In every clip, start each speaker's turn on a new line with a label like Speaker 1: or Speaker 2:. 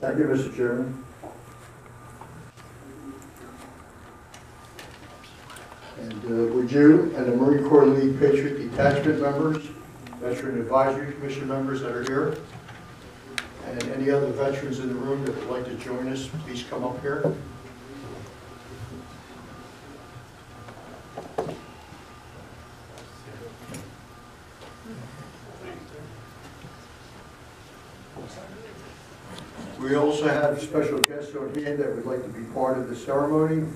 Speaker 1: Thank you, Mr. Chairman. And would you and the Marine Corps League Patriot Detachment members, Veteran Advisory Commission members that are here, and any other veterans in the room that would like to join us, please come up here. We also have special guests on hand that would like to be part of the ceremony.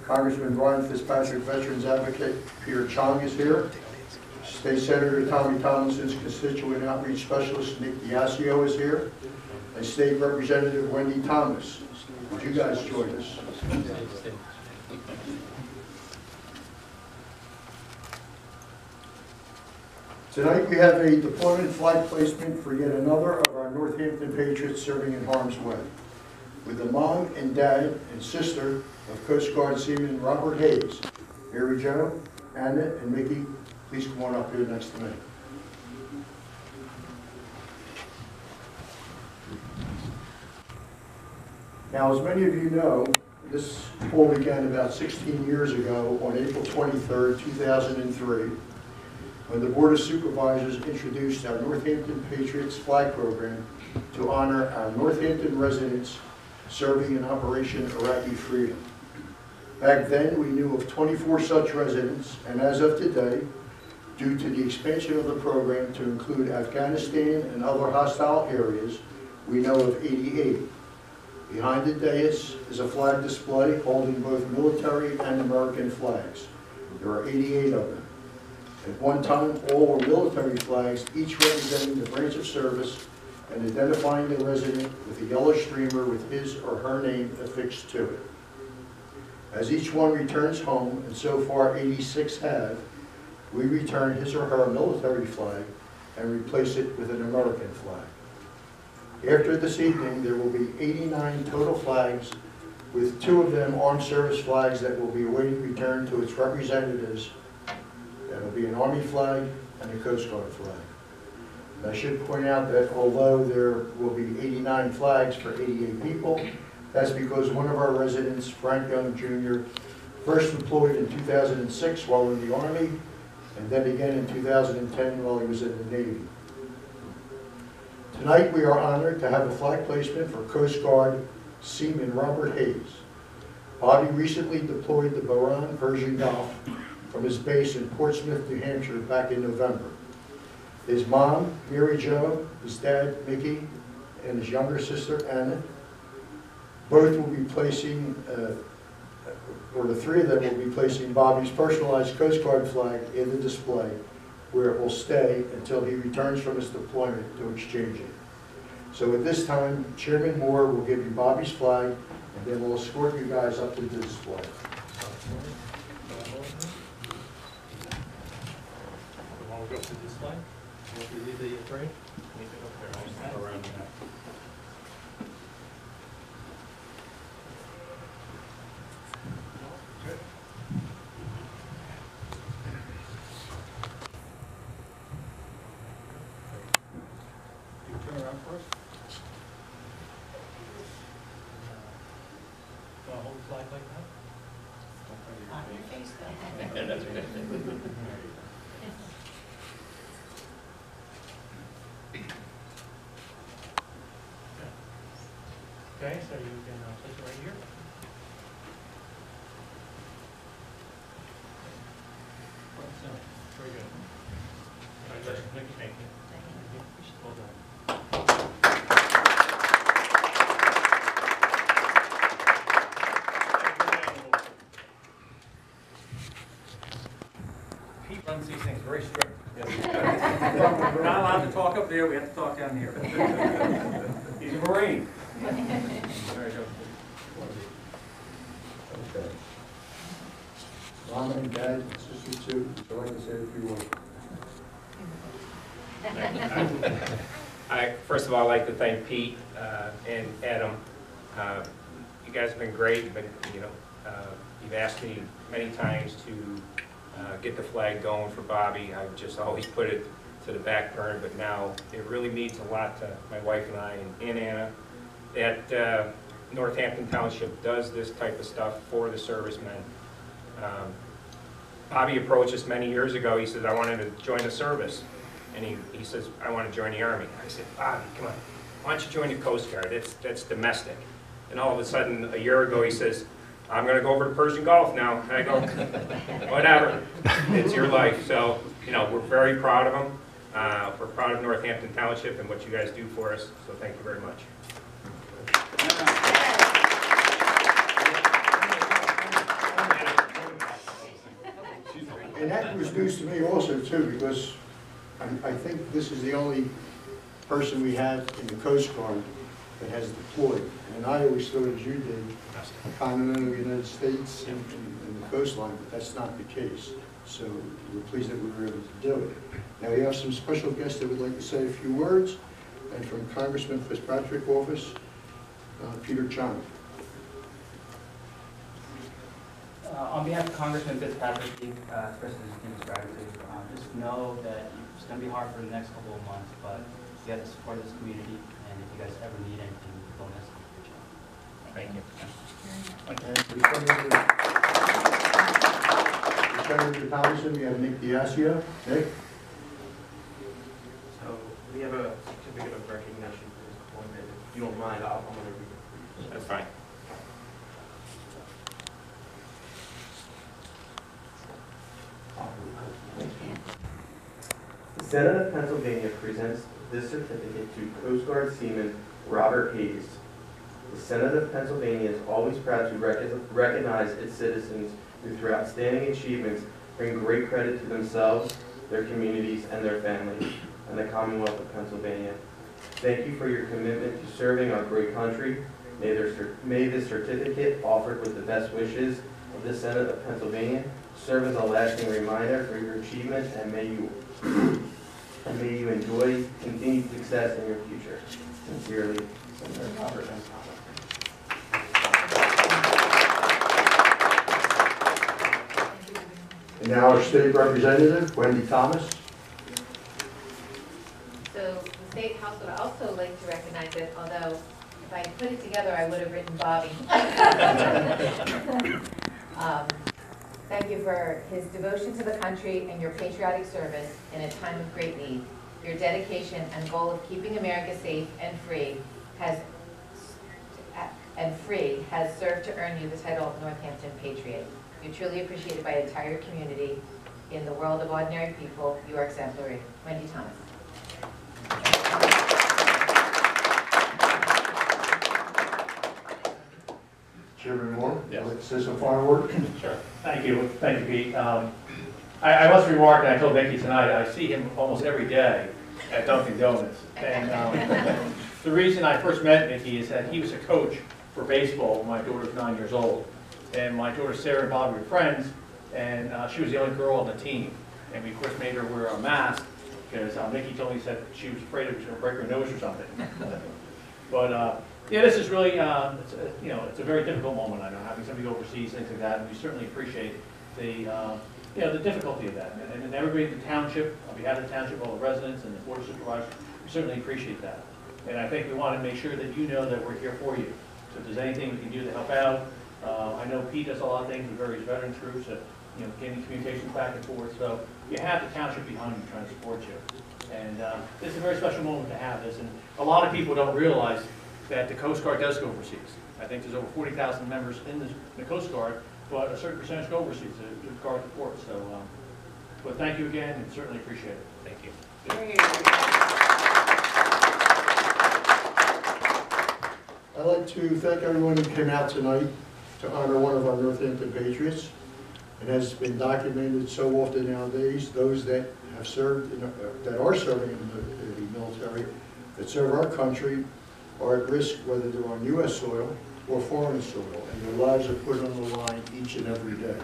Speaker 1: Congressman Brian Fitzpatrick, Veterans Advocate Peter Chong is here. State Senator Tomlinson's constituent outreach specialist Nick Dirasio is here. And State Representative Wendi Thomas. Would you guys join us? Tonight we have a deployment flag placement for yet another of our Northampton Patriots serving in harm's way. With the mom and dad and sister of Coast Guard Seaman Robert Hayes. Mary Jo, Anna, and Mickey, please come on up here next to me. Now, as many of you know, this all began about 16 years ago on April 23rd, 2003, when the Board of Supervisors introduced our Northampton Patriots flag program to honor our Northampton residents serving in Operation Iraqi Freedom. Back then, we knew of 24 such residents, and as of today, due to the expansion of the program to include Afghanistan and other hostile areas, we know of 88. Behind the dais is a flag display holding both military and American flags. There are 88 of them. At one time, all were military flags, each representing the branch of service and identifying the resident with a yellow streamer with his or her name affixed to it. As each one returns home, and so far 86 have, we return his or her military flag and replace it with an American flag. After this evening, there will be 89 total flags, with 2 of them armed service flags that will be awaiting return to its representatives. That will be an Army flag and a Coast Guard flag. And I should point out that although there will be 89 flags for 88 people, that's because one of our residents, Frank Young Jr., first deployed in 2006 while in the Army, and then again in 2010 while he was in the Navy. Tonight we are honored to have a flag placement for Coast Guard Seaman Robert Hayes. Bobby recently deployed the Bahrain Persian Gulf from his base in Portsmouth, New Hampshire back in November. His mom, Mary Jo, his dad, Mickey, and his younger sister, Anna, both will be placing, or the 3 of them will be placing Bobby's personalized Coast Guard flag in the display, where it will stay until he returns from his deployment to exchange it. So at this time, Chairman Moore will give you Bobby's flag, and then we'll escort you guys up to the display.
Speaker 2: Go to the display. If you leave the parade, leave it up there. I'll stand around that. Good. You turn around first. Hold the flag like that.
Speaker 3: On your face, though.
Speaker 2: Yeah, that's okay. Okay, so you can place it right here. Very good. Congratulations, Nick. Thank you. Well done. Pete runs these things very strict. We're not allowed to talk up there, we have to talk down here. He's a Marine. Very good.
Speaker 1: Okay. Mom and Dad, sister too, would you like to say a few words?
Speaker 4: First of all, I'd like to thank Pete and Adam. You guys have been great. You've asked me many times to get the flag going for Bobby. I've just always put it to the back burner, but now it really means a lot to my wife and I and Anna that Northampton Township does this type of stuff for the servicemen. Bobby approached us many years ago. He said, I wanted to join the service. And he says, I want to join the Army. I said, Bobby, come on, why don't you join the Coast Guard? That's domestic. And all of a sudden, a year ago, he says, I'm going to go over to Persian Gulf now. And I go, whatever, it's your life. So, you know, we're very proud of him. We're proud of Northampton Township and what you guys do for us. So thank you very much.
Speaker 1: And that was news to me also too, because I think this is the only person we have in the Coast Guard that has deployed. And I always thought, as you did, continental United States and the coastline, but that's not the case. So we're pleased that we were able to do it. Now we have some special guests that would like to say a few words. And from Congressman Fitzpatrick office, Peter Chong.
Speaker 5: On behalf of Congressman Fitzpatrick, he expresses his deepest gratitude. Just know that it's going to be hard for the next couple of months, but you have the support of this community, and if you guys ever need anything, don't hesitate to reach out. Thank you.
Speaker 1: Senator Tomlinson, we have Nick Dirasio. Nick?
Speaker 6: So we have a certificate of recognition for his appointment. If you don't mind, I'm going to read it.
Speaker 4: That's fine.
Speaker 6: The Senate of Pennsylvania presents this certificate to Coast Guard Seaman Robert Hayes. The Senate of Pennsylvania is always proud to recognize its citizens who, through outstanding achievements, bring great credit to themselves, their communities, and their families, and the Commonwealth of Pennsylvania. Thank you for your commitment to serving our great country. May this certificate, offered with the best wishes of the Senate of Pennsylvania, serve as a lasting reminder for your achievements, and may you enjoy continued success in your future. Sincerely, Senator Robert M. Thomas.
Speaker 1: And now our state representative, Wendi Thomas.
Speaker 3: So the State House would also like to recognize it, although if I put it together, I would have written Bobby. Thank you for his devotion to the country and your patriotic service in a time of great need. Your dedication and goal of keeping America safe and free has served to earn you the title of Northampton Patriot. You're truly appreciated by the entire community. In the world of ordinary people, you are exemplary. Wendi Thomas.
Speaker 1: Chairman Moore,
Speaker 2: Yes.
Speaker 1: let's say some final word.
Speaker 2: Sure. Thank you, Pete. I must remark, and I told Vicki tonight, I see him almost every day at Dunkin' Donuts. And the reason I first met Vicki is that he was a coach for baseball when my daughter was 9 years old. And my daughter Sarah and Bobby were friends, and she was the only girl on the team. And we, of course, made her wear a mask because Vicki told me that she was afraid it was going to break her nose or something. But yeah, this is really, it's a very difficult moment. I know, having somebody overseas, things like that, and we certainly appreciate the, the difficulty of that. And everybody in the township, on behalf of the township, all the residents and the Board of Supervisors, we certainly appreciate that. And I think we want to make sure that you know that we're here for you. So if there's anything we can do to help out, I know Pete does a lot of things with various veterans groups, getting communications back and forth. So you have the township behind you trying to support you. And this is a very special moment to have this. And a lot of people don't realize that the Coast Guard does go overseas. I think there's over 40,000 members in the Coast Guard, but a certain percentage go overseas to guard the port. So, but thank you again, and certainly appreciate it.
Speaker 4: Thank you.
Speaker 1: I'd like to thank everyone who came out tonight to honor one of our Northampton Patriots. It has been documented so often nowadays, those that have served, that are serving in the military, that serve our country, are at risk whether they're on U.S. soil or foreign soil, and their lives are put on the line each and every day.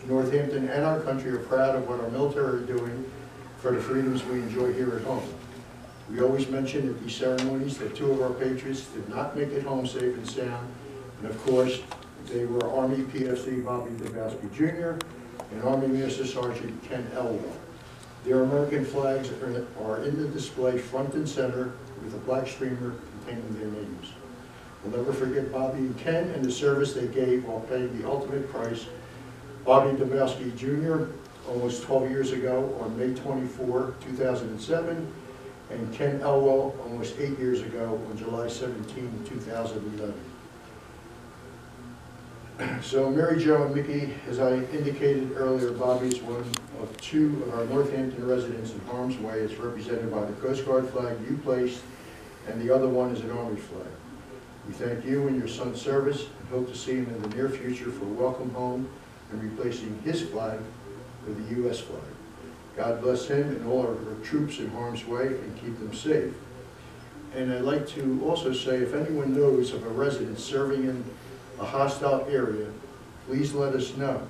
Speaker 1: Northampton and our country are proud of what our military are doing for the freedoms we enjoy here at home. We always mention at these ceremonies that 2 of our Patriots did not make it home safe and sound, and of course, they were Army PFC Bobby Dabowski Jr. and Army Master Sergeant Ken Elwell. Their American flags are in the display front and center with a black streamer containing their names. We'll never forget Bobby and Ken and the service they gave while paying the ultimate price. Bobby Domowski Jr. almost 12 years ago on May 24, 2007, and Ken Elwell almost 8 years ago on July 17, 2011. So Mary Jo and Mickey, as I indicated earlier, Bobby's one of two of our Northampton residents in harm's way. It's represented by the Coast Guard flag you placed, and the other one is an Army flag. We thank you and your son's service and hope to see him in the near future for welcome home and replacing his flag with the U.S. flag. God bless him and all our troops in harm's way and keep them safe. And I'd like to also say, if anyone knows of a resident serving in a hostile area, please let us know.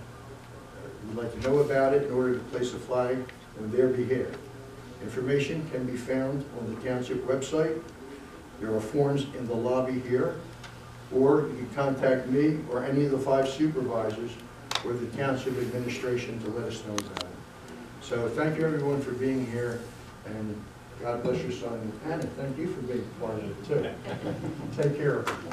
Speaker 1: We'd like to know about it in order to place a flag on their behalf. Information can be found on the Township website. There are forms in the lobby here, or you can contact me or any of the 5 supervisors or the Township administration to let us know about it. So thank you everyone for being here, and God bless your son. Anna, thank you for being part of it too. Take care, everyone.